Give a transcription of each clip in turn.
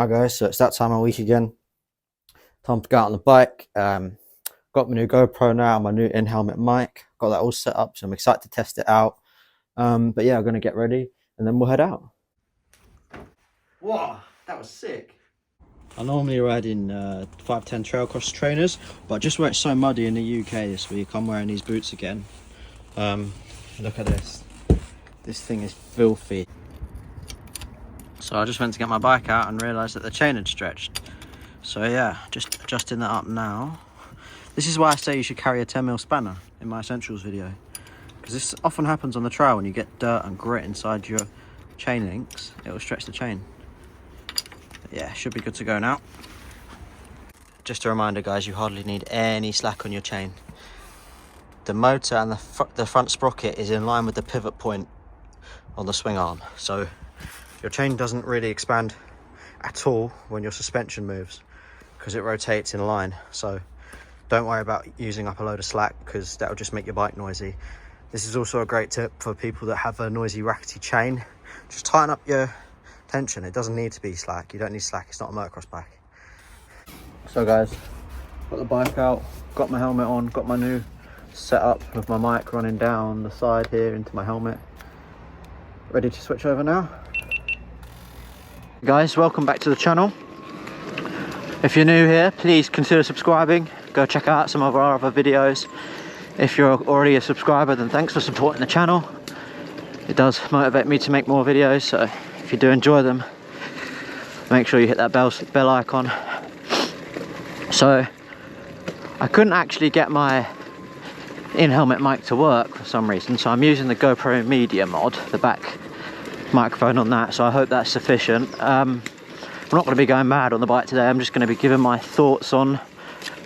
Hi guys, so it's that time of week again. Time to go out on the bike. Got my new GoPro now, my new in-helmet mic. Got that all set up, so I'm excited to test it out. But yeah, I'm gonna get ready and then we'll head out. Whoa, that was sick. I normally ride in 510 trail cross trainers, but just where it's so muddy in the UK this week, I'm wearing these boots again. Look at this. This thing is filthy. So I just went to get my bike out and realised that the chain had stretched. So yeah, just adjusting that up now. This is why I say you should carry a 10mm spanner in my essentials video, because this often happens on the trail when you get dirt and grit inside your chain links. It will stretch the chain. But yeah, should be good to go now. Just a reminder guys, you hardly need any slack on your chain. The motor and the front sprocket is in line with the pivot point on the swing arm, so your chain doesn't really expand at all when your suspension moves because it rotates in line. So don't worry about using up a load of slack because that will just make your bike noisy. This is also a great tip for people that have a noisy rackety chain. Just tighten up your tension. It doesn't need to be slack. You don't need slack. It's not a motocross bike. So guys, got the bike out, got my helmet on, got my new setup with my mic running down the side here into my helmet. Ready to switch over now. Guys, welcome back to the channel. If you're new here, please consider subscribing. Go check out some of our other videos. If you're already a subscriber, then thanks for supporting the channel. It does motivate me to make more videos, so if you do enjoy them, make sure you hit that bell icon. So I couldn't actually get my in-helmet mic to work for some reason, so I'm using the GoPro Media mod, the back microphone on that, so I hope that's sufficient. I'm not going to be going mad on the bike today. I'm just going to be giving my thoughts on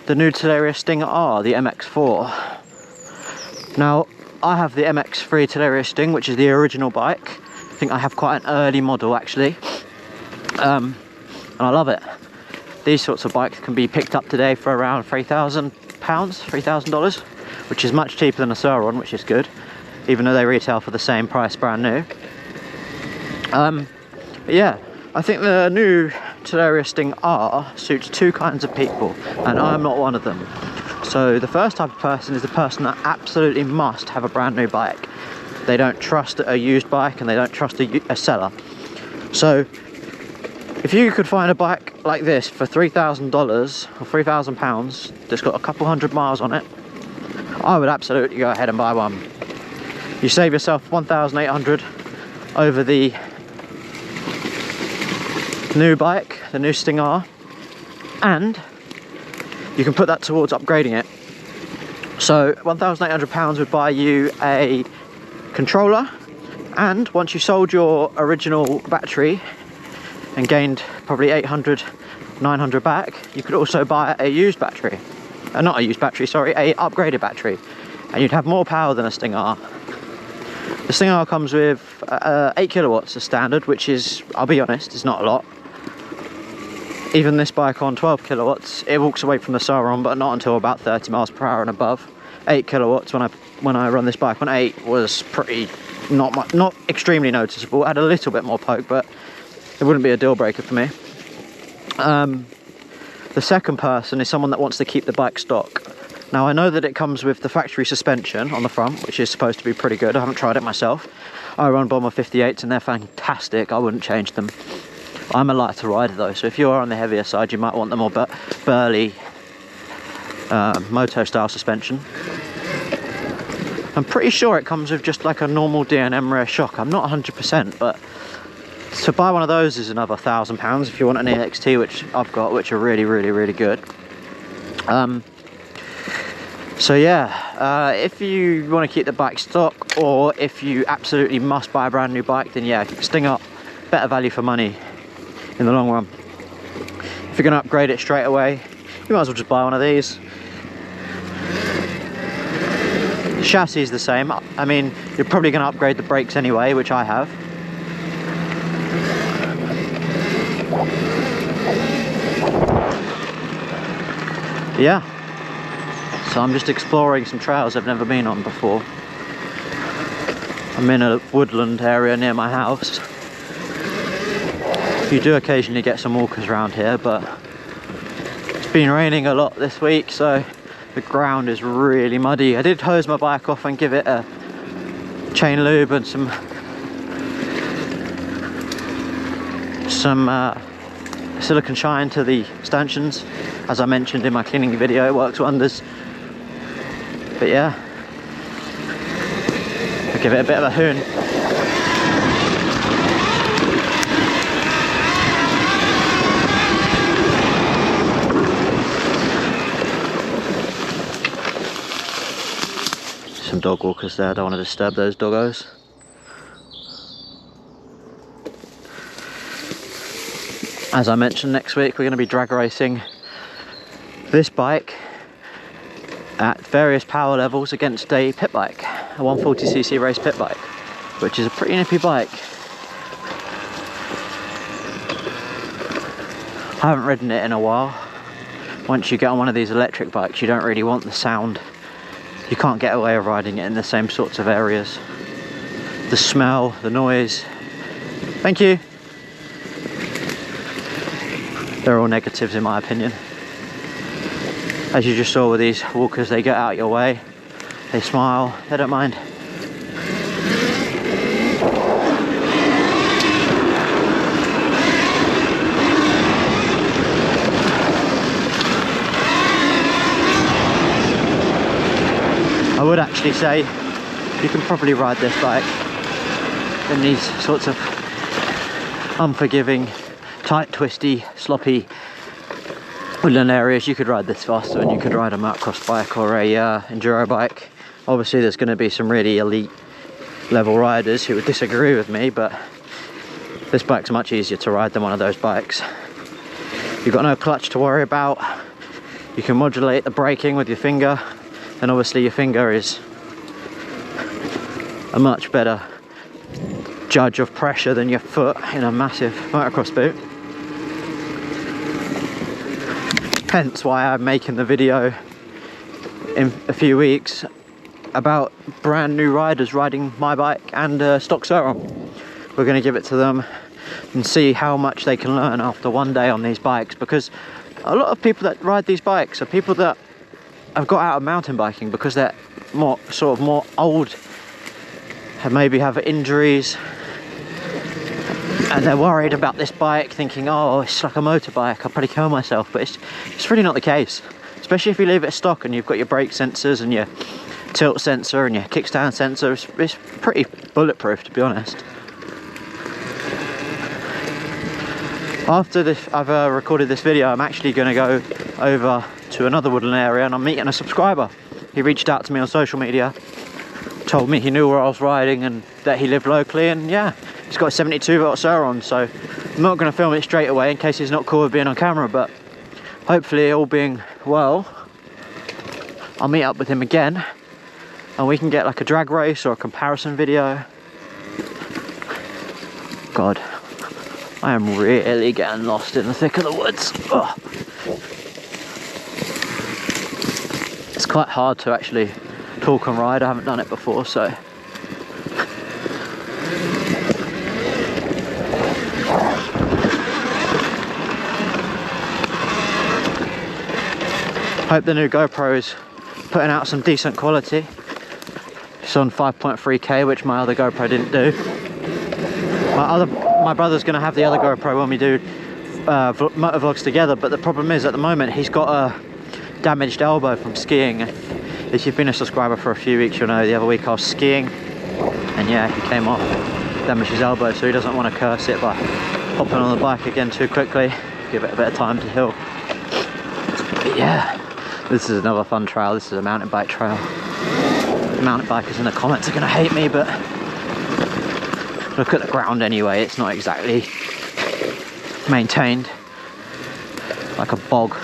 the new TALARIA Sting R, the MX4. Now, I have the MX3 TALARIA Sting, which is the original bike. I think I have quite an early model actually, and I love it. These sorts of bikes can be picked up today for around £3,000, $3,000, which is much cheaper than a Surron, which is good, even though they retail for the same price brand new. But yeah, I think the new TALARIA Sting R suits two kinds of people, and I'm not one of them. So the first type of person is the person that absolutely must have a brand new bike. They don't trust a used bike and they don't trust a seller. So if you could find a bike like this for $3,000 or £3,000 that's got a couple hundred miles on it, I would absolutely go ahead and buy one. You save yourself $1,800 over the new bike, the new Sting R, and you can put that towards upgrading it. So £1,800 would buy you a controller, and once you sold your original battery and gained probably 800, 900 back, you could also buy a used battery. Not a used battery, sorry, a upgraded battery, and you'd have more power than a Sting R. The Sting R comes with 8 kilowatts as standard, which is, I'll be honest, is not a lot. Even this bike on 12 kilowatts, it walks away from the Surron, but not until about 30 miles per hour and above. 8 kilowatts when I run this bike on 8 was pretty, not extremely noticeable. It had a little bit more poke, but it wouldn't be a deal breaker for me. The second person is someone that wants to keep the bike stock. Now I know that it comes with the factory suspension on the front, which is supposed to be pretty good. I haven't tried it myself. I run Bomber 58s and they're fantastic. I wouldn't change them. I'm a lighter rider though, so if you are on the heavier side, you might want the more burly moto style suspension. I'm pretty sure it comes with just like a normal D&M rear shock. I'm not 100%, but to buy one of those is another £1,000 if you want an EXT, which I've got, which are really, really, really good. So yeah, if you want to keep the bike stock, or if you absolutely must buy a brand new bike, then yeah, Sting R, better value for money in the long run. If you're going to upgrade it straight away, you might as well just buy one of these. The chassis is the same. I mean, you're probably going to upgrade the brakes anyway, which I have. Yeah, so I'm just exploring some trails I've never been on before. I'm in a woodland area near my house. You do occasionally get some walkers around here, but it's been raining a lot this week, so the ground is really muddy. I did hose my bike off and give it a chain lube and some silicone shine to the stanchions. As I mentioned in my cleaning video, it works wonders. But yeah, I'll give it a bit of a hoon. Some dog walkers there, I don't want to disturb those doggos. As I mentioned, next week we're going to be drag racing this bike at various power levels against a pit bike, a 140cc race pit bike, which is a pretty nippy bike. I haven't ridden it in a while. Once you get on one of these electric bikes, you don't really want the sound. You can't get away with riding it in the same sorts of areas. The smell, the noise. Thank you. They're all negatives in my opinion. As you just saw with these walkers, they get out your way, they smile, they don't mind. I would actually say you can probably ride this bike in these sorts of unforgiving, tight, twisty, sloppy woodland areas. You could ride this faster than you could ride a motocross bike or a enduro bike. Obviously there's going to be some really elite level riders who would disagree with me, but this bike's much easier to ride than one of those bikes. You've got no clutch to worry about. You can modulate the braking with your finger, and obviously your finger is a much better judge of pressure than your foot in a massive motocross boot. Hence why I'm making the video in a few weeks about brand new riders riding my bike and stock Surron. We're going to give it to them and see how much they can learn after one day on these bikes, because a lot of people that ride these bikes are people that have got out of mountain biking because they're more old, and maybe have injuries, and they're worried about this bike, thinking, oh, it's like a motorbike, I'll probably kill myself. But it's really not the case, especially if you leave it stock and you've got your brake sensors and your tilt sensor and your kickstand sensor. It's pretty bulletproof, to be honest. After this, I've recorded this video, I'm actually going to go over to another woodland area and I'm meeting a subscriber. He reached out to me on social media, told me he knew where I was riding and that he lived locally, and yeah, he's got a 72 volt Surron, so I'm not going to film it straight away in case he's not cool with being on camera, but hopefully, all being well, I'll meet up with him again and we can get like a drag race or a comparison video. God, I am really getting lost in the thick of the woods. Ugh. It's quite hard to actually talk and ride. I haven't done it before, so hope the new GoPro is putting out some decent quality. It's on 5.3K, which my other GoPro didn't do. My brother's going to have the other GoPro when we do motovlogs together, but the problem is at the moment he's got a damaged elbow from skiing. If you've been a subscriber for a few weeks, you'll know the other week I was skiing and yeah, he came off, damaged his elbow, so he doesn't want to curse it by hopping on the bike again too quickly. Give it a bit of time to heal. But yeah, this is another fun trail. This is a mountain bike trail. Mountain bikers in the comments are going to hate me, but look at the ground anyway. It's not exactly maintained, like a bog.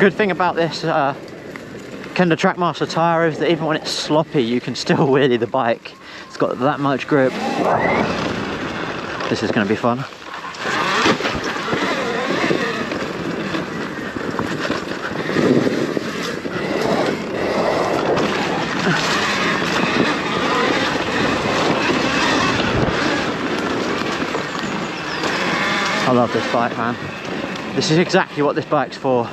Good thing about this Kenda Trackmaster tyre is that even when it's sloppy, you can still wheelie the bike. It's got that much grip. This is going to be fun. love this bike, man. This is exactly what this bike's for.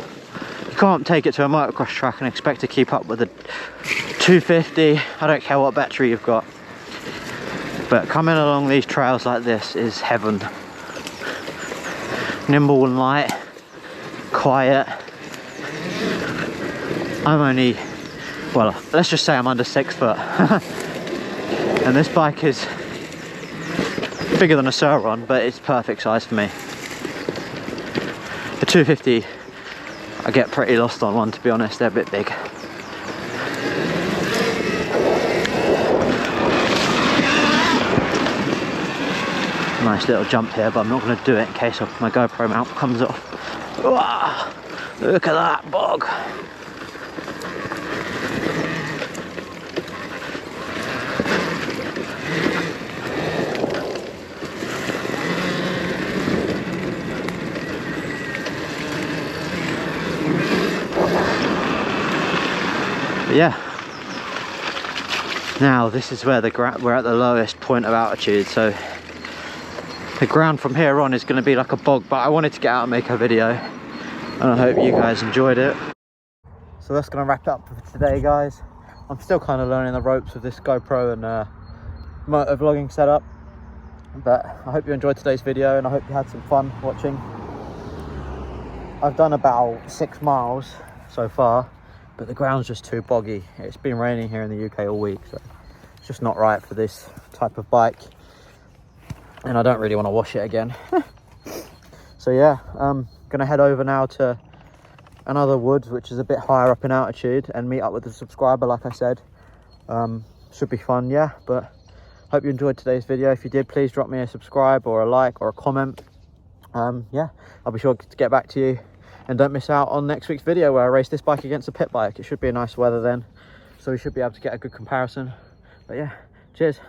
You can't take it to a motocross track and expect to keep up with a 250. I don't care what battery you've got. But coming along these trails like this is heaven. Nimble and light, quiet. I'm only, well, let's just say I'm under 6 foot. And this bike is bigger than a Surron, but it's perfect size for me. The 250, I get pretty lost on one, to be honest. They're a bit big. Nice little jump here, but I'm not going to do it in case my GoPro mount comes off. Wow, look at that bog. But yeah, now this is where we're at the lowest point of altitude, so the ground from here on is going to be like a bog, but I wanted to get out and make a video, and I hope you guys enjoyed it. So that's going to wrap it up for today, guys. I'm still kind of learning the ropes with this GoPro and motovlogging setup, but I hope you enjoyed today's video, and I hope you had some fun watching. I've done about 6 miles so far, but the ground's just too boggy. It's been raining here in the UK all week, so it's just not right for this type of bike, and I don't really want to wash it again. So yeah, I'm gonna head over now to another woods which is a bit higher up in altitude and meet up with a subscriber, like I said. Should be fun, yeah. But hope you enjoyed today's video. If you did, please drop me a subscribe or a like or a comment. Yeah, I'll be sure to get back to you. And don't miss out on next week's video where I race this bike against a pit bike. It should be a nice weather then, so we should be able to get a good comparison. But yeah, cheers.